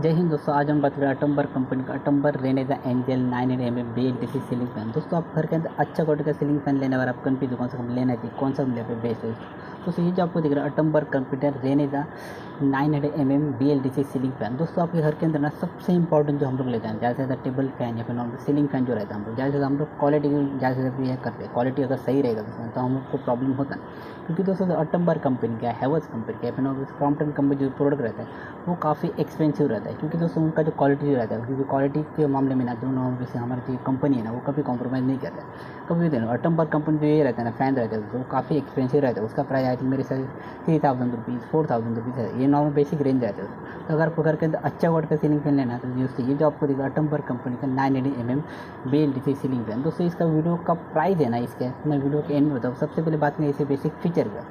जय हिंद दोस्तों। आज हम बात करें अटम्बर कंपनी का Atomberg Renesa Enzel 900 mm BLDC ceiling fan. दोस्तों आप घर के अंदर अच्छा क्वालिटी का सीलिंग फैन लेने वाले आप कंपनी कौन सा लेना चाहिए, कौन सा लेने पे बेस्ट है। तो ये जो आपको दिख रहा है Atomberg computer Renesa 900 mm BLDC ceiling fan. दोस्तों आपके घर के अंदर ना सबसे इंपॉर्टेंट जो हम लोग लेते हैं ज़्यादा से ज़्यादा टेबल फैन या फिर नॉर्मल सीलिंग फैन जो रहता है हम लोग ज़्यादा से ज़्यादा हम लोग क्वालिटी ज़्यादा से ज़्यादा भी करते हैं। क्वालिटी अगर सही रहेगा दोस्तों तो हम लोग को प्रॉब्लम होता है, क्योंकि दोस्तों अटम्बर कंपनी का हैवल्स कंपनी का फिर नॉर्मल क्रॉम्पटन कंपनी जो प्रोडक्ट रहता है वो काफ़ी एक्सपेंसिव रहता है, क्योंकि दोस्तों उनका जो क्वालिटी जो रहता है, क्योंकि क्वालिटी के मामले में ना दोनों जैसे हमारी जो कंपनी है ना वो कभी कॉम्प्रोमाइज़ नहीं करता है कभी भी। देना अटम्बर कंपनी जो ये रहता है ना फैन रहता है वो काफ़ी एक्सपेंसिव रहता है। उसका प्राइस आई थिंक मेरे से 3000 रुपीज़ 4000 रुपीज़ है। ये नॉर्मल बेसिक रेंज रहता है। तो अगर आपको घर के अंदर अच्छा वाट का सीलिंग फैन लेना है तो दोस्तों ये जो आपको दिखा अटम्बर कंपनी का 980 mm BLDC सीलिंग फैन। दोस्तों इसका वीडियो का प्राइस है ना इसके मैं वीडियो के एंड में बताऊँ। सबसे पहले बात करें इसे बेसिक फीचर का।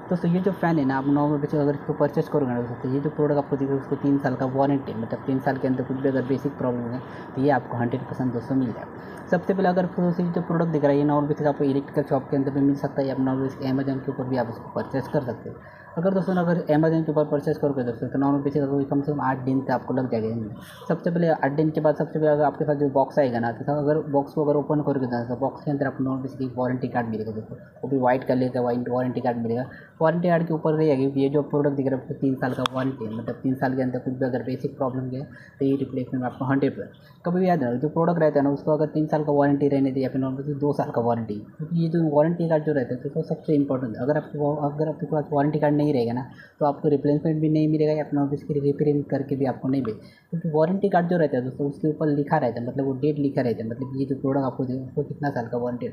दोस्तों ये जो फ़ैन है ना आप नॉर्मल बेसिक अगर इसको परचेस करोगे ना दोस्तों ये जो प्रोडक्ट आपको दिखेगा उसको 3 साल का वारंटी है, मतलब 3 साल के अंदर कुछ भी अगर बेसिक प्रॉब्लम है तो ये आपको 100% दोस्तों मिल जाएगा। सबसे पहले अगर दोस्तों जो प्रोडक्ट दिख रहा है ये नॉर्मल बेसिक आपको इलेक्ट्रिकल शॉप के अंदर भी मिल सकता है या नॉर्मल बेसिक अमेजन के ऊपर भी आप इसको परचेस कर सकते हो। अगर दोस्तों अगर अमेजन के ऊपर परचेस करोगे दोस्तों तो नॉर्मल बेसिक अगर कम से कम 8 दिन तक आपको लग जाएगा। सबसे पहले 8 दिन के बाद सबसे पहले अगर आपके पास जो बॉक्स आएगा ना तो अगर बॉक्स को अगर ओपन करोगे तो बॉक्स के अंदर आपको नॉर्मल बेसिक एक वारंटी कार्ड मिलेगा दोस्तों, वो भी वाइट कलर का वारंटी कार्ड मिलेगा। वारंटी कार्ड के ऊपर रहेगा कि ये जो प्रोडक्ट दिख रहा है उसको 3 साल का वारंटी है, मतलब 3 साल के अंदर कुछ भी अगर बेसिक प्रॉब्लम है तो ये रिप्लेसमेंट आपको 100%। कभी भी याद रखो जो प्रोडक्ट रहता है ना उसको अगर 3 साल का वारंटी रहने दे या फिर नॉर्मल 2 साल का वारंटी, क्योंकि ये जो वारंटी कार्ड जो रहता है तो सबसे इंपॉर्टेंट है। अगर आपके पास वारंटी कार्ड नहीं रहेगा ना तो आपको रिप्लेसमेंट भी नहीं मिलेगा या फिर नॉर्मल इसकी रिपेयरिंग करके भी आपको नहीं मिलेगा, क्योंकि वारंटी कार्ड जो रहता है दोस्तों उसके ऊपर लिखा रहता है, मतलब वो डेट लिखा रहता है, मतलब ये जो प्रोडक्ट आपको दे उसको कितना साल का वारंटी है।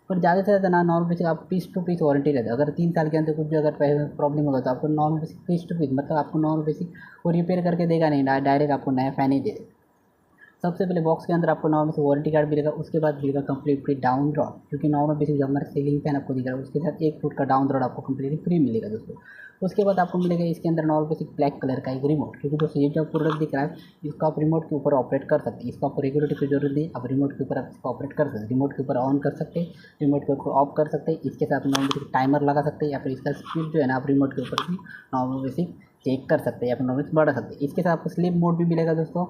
पर ज़्यादा से ज़्यादा ना नॉर्मल बेसिक आप पीस टू पीस वारंटी रहता है। अगर 3 साल के अंदर कुछ भी अगर प्रॉब्लम होगा तो आपको normal basic piece to piece, मतलब आपको नॉर्मल बेसिक वो रिपेयर करके देगा नहीं, डायरेक्ट आपको नया फैन ही दे देगा। सबसे पहले बॉक्स के अंदर आपको नॉर्मल से वारंटी कार्ड मिलेगा, उसके बाद मिलेगा कम्प्लीटली डाउन रॉड, क्योंकि नॉर्मल बेसिक जो हमारे सीलिंग फैन आपको दिख रहा है उसके साथ 1 फुट का डाउन रॉड आपको कम्प्लीटली फ्री मिलेगा दोस्तों। उसके बाद आपको मिलेगा इसके अंदर नॉर्मल बेसिक ब्लैक कलर का एक रिमोट, क्योंकि दोस्तों ये जो प्रोडक्ट दिख रहा है इसको आप रिमोट के ऊपर ऑपरेट कर सकते हैं। इसको आपको रेगुलेटर की जरूरत नहीं, आप रिमोट के ऊपर आप इसको ऑपरेट कर सकते हैं। रिमोट के ऊपर ऑन कर सकते हैं, रिमोट के ऊपर ऑफ कर सकते हैं। इसके साथ नॉर्मल बेसिक टाइमर लगा सकते हैं या फिर इसका स्पीड जो है ना आप रिमोट के ऊपर भी नॉर्मल बेसिक चेक कर सकते हैं या फिर नॉर्मल बढ़ा सकते हैं। इसके साथ आपको स्लीप मोड भी मिलेगा दोस्तों।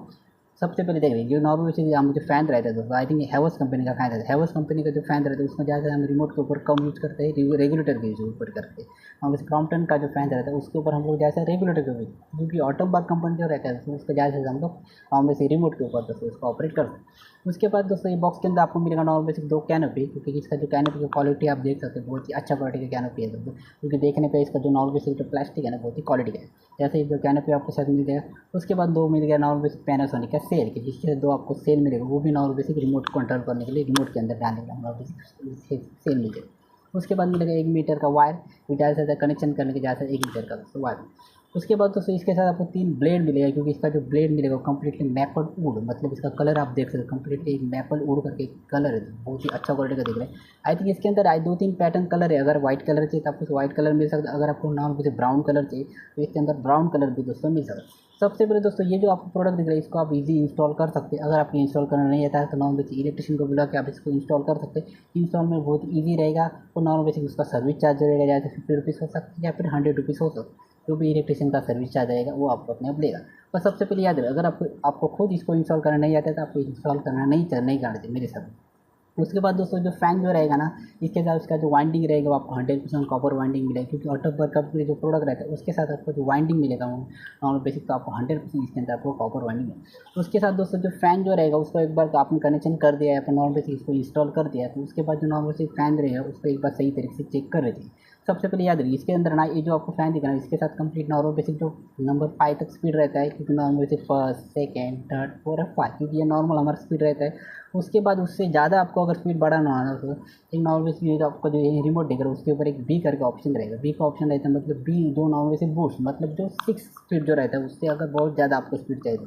सबसे पहले देख लीजिए जो नॉर्मल बेसिक जो फैन रहता है दोस्तों आई थिंक हैवल्स कंपनी का फैन रहता है। हैवल्स कंपनी का जो फैन रहता है उसमें ज़्यादा हम रिमोट के ऊपर कम यूज़ करते हैं, रेगुलेटर के ऊपर करते हैं। और वैसे क्रॉम्पटन का जो फैन रहता है उसके ऊपर हम लोग जैसे रेगुलेटर के ऊपर, क्योंकि ऑटोमबाग कंपनी जो रहता है दोस्तों उसका ज़्यादा से हम लोग नॉर्मल बेसिक रिमोट के ऊपर दोस्तों उसको ऑपरेट करते हैं। उसके बाद दोस्तों ये बॉक्स के अंदर आपको मिलेगा नॉर्मल बेसिक 2 कैनोपी, क्योंकि इसका जो कैनोपी की क्वालिटी आप देख सकते हैं बहुत ही अच्छा क्वालिटी का कैनोपी है दोस्तों, क्योंकि देखने पे इसका जो नॉर्मल बेसिक जो प्लास्टिक है ना बहुत ही क्वालिटी का है। जैसे जो कैनोपी आपको साथ मिल जाएगा। उसके बाद 2 मिल गया नॉर्मल बेसिक पैनासोनिक का सेल के, जिसके 2 आपको सेल मिलेगा, वो भी नॉर्मल बेसिक रिमोट कंट्रोल करने के लिए रिमोट के अंदर डालने के लिए नॉर्मल बेसिक सेल मिल जाएगा। उसके बाद मिलेगा 1 मीटर का वायर, गिटार से कनेक्शन करने के जैसे 1 मीटर का दोस्तों वायर। उसके बाद दोस्तों इसके साथ आपको 3 ब्लेड मिलेगा, क्योंकि इसका जो ब्लेड मिलेगा वो कम्प्लीटली मैपल वुड, मतलब इसका कलर आप देख सकते हो कम्प्लीटली एक मैपल वुड करके कलर है, बहुत ही अच्छा क्वालिटी का दिख रहा है। आई थिंक इसके अंदर 2-3 पैटर्न कलर है। अगर व्हाइट कलर चाहिए तो आपको व्हाइट कलर मिल सकता है, अगर आपको नॉर्मल मुझे ब्राउन कलर चाहिए तो इसके अंदर ब्राउन कलर भी दोस्तों मिल सकता है। सबसे पहले दोस्तों ये जो आपको प्रोडक्ट दिख रहा है इसको आप इजी इंस्टॉल कर सकते हैं। अगर आपको इंस्टॉल करना नहीं आता है तो नॉर्मल बेसिक इलेक्ट्रिशियन को बुला के आप इसको इंस्टॉल कर सकते हैं। इंस्टॉल में बहुत ईजी रहेगा। तो नॉर्मल बेसिक उसका सर्विस चार्ज रहेगा जैसे 50 रुपीज़ हो सकता है या फिर 100 रुपीज़ हो सकता है। जो भी इलेक्ट्रिशियन का सर्विस चार्ज रहेगा वो आपको अपने आप लेगा। और सबसे पहले याद रहे अगर आपको खुद इसको इंस्टॉल करना नहीं आता है तो आपको इंस्टॉल करना नहीं करना चाहिए मेरे हिसाब से। उसके बाद दोस्तों जो फैन जो रहेगा ना इसके साथ उसका जो वाइंडिंग रहेगा वो आपको 100% कॉपर वाइंडिंग मिलेगा, क्योंकि ऑटोबर कंपनी जो प्रोडक्ट रहता है उसके साथ आपको जो वाइंडिंग मिलेगा वो नॉर्मल बेसिक तो आपको 100% इसके अंदर आपको कॉपर वाइंडिंग है। उसके साथ दोस्तों जो फैन जो रहेगा उसको एक बार आपने कनेक्शन कर दिया है या फिर नॉर्मल बेसिक इसको इंस्टॉल कर दिया है तो उसके बाद जो नॉर्मल बेसिक फैन रहेगा उसको एक बार सही तरीके से चेक कर रही है। सबसे पहले याद रखिए इसके अंदर ना ये जो आपको फैन दिख रहा है इसके साथ कंप्लीट नॉर्मल बेसिक जो नंबर 5 तक स्पीड रहता है, क्योंकि normal basic first second third fourth और 5 क्योंकि ये नॉर्मल हमारा स्पीड रहता है। उसके बाद उससे ज़्यादा आपको अगर स्पीड बढ़ाना है तो एक नॉर्मल बेसिक ये जो आपको जो रिमोट दिख रहा है उसके ऊपर एक बी करके ऑप्शन रहेगा। बी का ऑप्शन रहता है मतलब बी जो नॉर्मल बेसिक बूस्ट, मतलब जो 6 स्पीड जो रहता है उससे अगर बहुत ज़्यादा आपको स्पीड चाहिए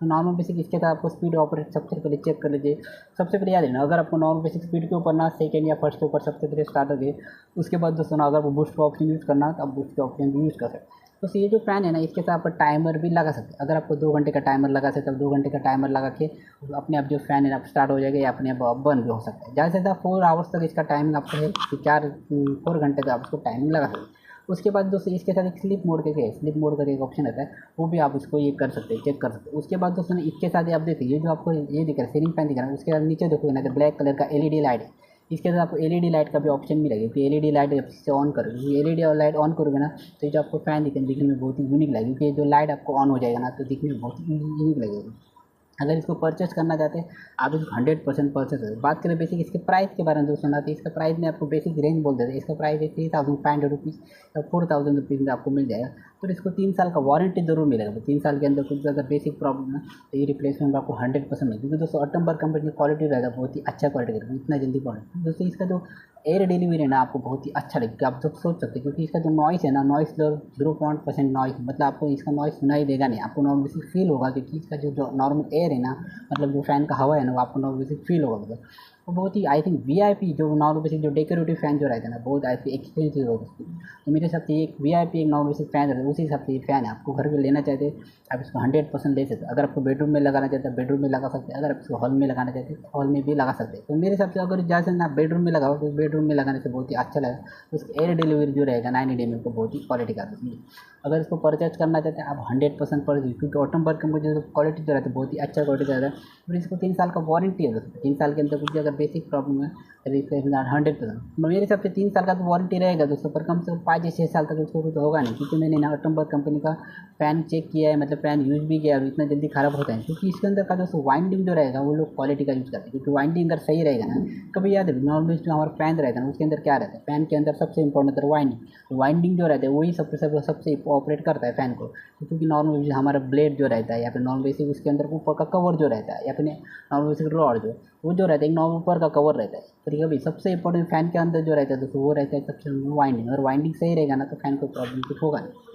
तो नॉर्मल बेसिक इसके साथ आपको स्पीड ऑपरेट सबसे पहले चेक कर लीजिए। सबसे पहले याद रखना अगर आपको नॉर्मल बेसिक स्पीड के ऊपर ना सेकंड या फर्स्ट के ऊपर सबसे पहले स्टार्ट हो गए उसके बाद दोस्तों अगर वो बूस्ट का ऑप्शन यूज़ करना है तो आप बूस्ट का ऑप्शन भी यूज़ कर सकते हैं। तो ये जो फ़ैन है ना इसके साथ आप टाइमर भी लगा सकते हैं। अगर आपको 2 घंटे का टाइमर लगा सकते हैं तो 2 घंटे का टाइमर लगा के अपने आप जो फ़ैन है ना स्टार्ट हो जाएगा या अपने आप बंद भी हो सकता है। ज़्यादा से ज़्यादा 4 आवर्स तक इसका टाइमिंग आपको है कि 4 घंटे तक आप उसको टाइमिंग लगा सकते हैं। उसके बाद दोस्तों इसके साथ एक स्लिप मोड करके है, स्लिप मोड करके एक ऑप्शन आता है, वो भी आप उसको ये कर सकते हैं, चेक कर सकते हैं। उसके बाद दोस्तों इसके साथ आप देखिए ये जो आपको ये दिख रहा है सीलिंग फैन दिख रहा है, उसके बाद नीचे देखोगे ना तो ब्लैक कलर का एलईडी लाइट है। इसके साथ आपको एलईडी लाइट का भी ऑप्शन मिलेगा, क्योंकि एलईडी लाइट जब से ऑन करोगे, एलईडी लाइट ऑन करोगे ना तो ये जो आपको फैन दिखने में बहुत ही यूनिक लगेगा, क्योंकि जो लाइट आपको ऑन हो जाएगा ना तो दिखने में बहुत ही यूनिक लगेगा। अगर इसको परचेस करना चाहते हैं आप इसको 100% परचेस करें। बात करें बेसिक इसके प्राइस के बारे में दोस्तों ना, तो इसका प्राइस में आपको बेसिक रेंज बोल देते हैं। इसका प्राइस है 3500 रुपीज़ या 4000 रुपीज़ में आपको मिल जाएगा। तो इसको 3 साल का वारंटी जरूर मिलेगा। तो 3 साल के अंदर कुछ अगर बेसिक प्रॉब्लम है तो ये रिप्लेसमेंट आपको 100% मिलेगा, क्योंकि दोस्तों अटम्बर कंपनी की क्वालिटी रहेगा बहुत ही अच्छा क्वालिटी रहेगा, इतना जल्दी क्वालिटी। दोस्तों इसका जो एयर डिलीवरी है ना आपको बहुत ही अच्छा लगेगा, आप जब सोच सकते हैं, क्योंकि इसका जो नॉइस है ना, नॉइस 0% नॉइस, मतलब आपको इसका नॉइस सुनाई देगा नहीं, आपको नॉर्मली फील होगा, क्योंकि इसका जो नॉर्मल एयर है ना, मतलब जो फ़ैन का हवा है ना वो आपको नॉर्मली फील होगा। मतलब वो बहुत ही आई थिंक वीआईपी जो नॉन बेसिक जो डेकोरेटिव फ़ैन जो रहता है ना बहुत ऐसे एक्सपेंसिव होगा उसकी। तो मेरे हिसाब से एक वीआईपी एक नॉन बेसिक फ़ैन रहता है, उसी हिसाब से ये फ़ैन है। आपको घर पे लेना चाहते हैं आप इसको 100% ले सकते हैं। अगर आपको बेडरूम में लगाना चाहते हैं बेडरूम में लगा सकते हैं, अगर आप इसको हॉल में लगाना चाहते हैं हॉल में भी लगा सकते हैं। तो मेरे हिसाब से अगर ज़्यादा से ना बेडरूम में लगाओ तो बेडरूम में लगाने से बहुत ही अच्छा लगेगा। तो उसका एयर डिलीवरी जो रहेगा 980 mm को बहुत ही क्वालिटी का आता है। अगर इसको परचेज करना चाहते हैं आप 100% परचेज, क्योंकि ऑटोमोबाइल कंपनी जो क्वालिटी जो रहता है बहुत ही अच्छा क्वालिटी का रहता है। और इसको 3 साल का वारंटी है दोस्तों, 3 साल के अंदर कुछ अगर बेसिक प्रॉब्लम है रिप्लेसमेंट 100%। मेरे हिसाब से 3 साल का तो वारंटी रहेगा दोस्तों, पर कम से कम 5 या 6 साल तक उसको कुछ होगा नहीं, क्योंकि मैंने ना ऑटोमोबाइल कंपनी का फ़ैन चेक किया है, मतलब फ़ैन यूज़ भी किया है और इतना जल्दी ख़राब होता है, क्योंकि इसके अंदर का दोस्तों वाइंडिंग जो रहेगा वो लोग क्वालिटी का यूज़ करते हैं। क्योंकि वाइंडिंग अगर सही रहेगा ना, कभी याद है नॉर्मली जो हमारा फ़ैन रहता है ना उसके अंदर क्या रहता है, फ़ैन के अंदर सबसे इंपॉर्टेंट होता है वाइंडिंग। वाइंडिंग जो रहता है वही सबसे ऑपरेट करता है फ़ैन को, क्योंकि नॉर्मल हमारा ब्लेड जो रहता है या फिर नॉर्मल बेसिक उसके अंदर ऊपर का कवर जो रहता है या फिर नॉर्मल बेसिक रॉड जो वो जो रहता है एक नॉर्मल ऊपर का कवर रहता है। तो कभी सबसे इंपॉर्टेंट फ़ैन के अंदर जो रहता है दोस्तों वो रहता है सबसे वाइंडिंग। और वाइंडिंग सही रहेगा ना तो फ़ैन को प्रॉब्लम कुछ होगा नहीं।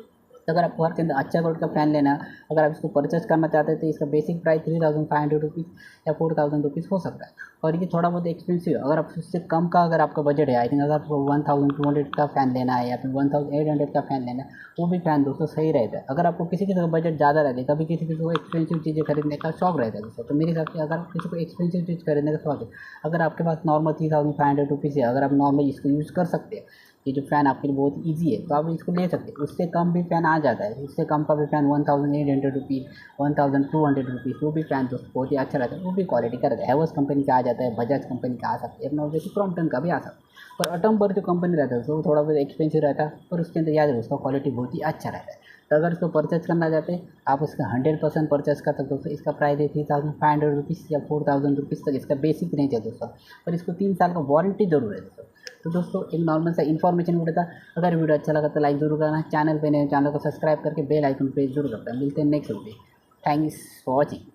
तो अगर आपको घर के अंदर अच्छा क्वालिटी का फ़ैन लेना है, अगर आप इसको परचेस करना चाहते हैं तो इसका बेसिक प्राइस 3500 रुपीज़ या 4000 रुपीज़ हो सकता है। और ये थोड़ा बहुत एक्सपेंसिव है। अगर आप उससे कम का अगर आपका बजट है, आई थिंक अगर आपको 1200 का फ़ैन लेना है या फिर 1800 का फ़ैन लेना है, वो भी फ़ैन दोस्तों सही रहता है। अगर आपको किसी का बजट ज़्यादा रहता है, कभी किसी को एक्सपेंसिव चीज़ें खरीदने का शौक रहता है दोस्तों, तो मेरे हिसाब से अगर किसी को एक्सपेंसिव चीज़ खरीदने का शौक है, अगर आपके पास नॉर्मल 3500 रुपीज़ है, अगर आप नॉर्मल इसको यूज़ कर सकते हैं, ये जो फ़ैन आपके लिए बहुत ईजी है तो आप इसको ले सकते हैं। उससे कम भी फ़ैन आ जाता है, उससे कम का भी फ़ैन 1800 रुपीज़ 1200 रुपीज़ वो भी फ़ैन दोस्तों बहुत ही अच्छा रहता है, वो भी क्वालिटी का रहता है। हैवेल्स कंपनी का आ जाता है, बजाज कंपनी का आ सकता है, अपना जैसे क्रॉम्पटन का भी आ सकता है। पर अटम्बर जो कंपनी रहता है वो थोड़ा बहुत एक्सपेंसिव रहता है, पर उसके अंदर याद है उसका क्वालिटी बहुत ही अच्छा रहता है। तो अगर इसको परचेज करना चाहते हैं आप उसका 100% परचेज कर सकते हो। तो इसका प्राइस है 3500 रुपीज़ या 4000 रुपीज़ तक इसका बेसिक रेंज है दोस्तों, पर इसको 3 साल का वारंटी जरूर है दोस्तों। तो दोस्तों एक नॉर्मल सा इन्फॉर्मेशन वीडियो था। अगर वीडियो अच्छा लगा तो लाइक जरूर करना, चैनल पे नए चैनल को सब्सक्राइब करके बेल आइकन प्रेस जरूर करना। मिलते हैं next video. Thanks for watching.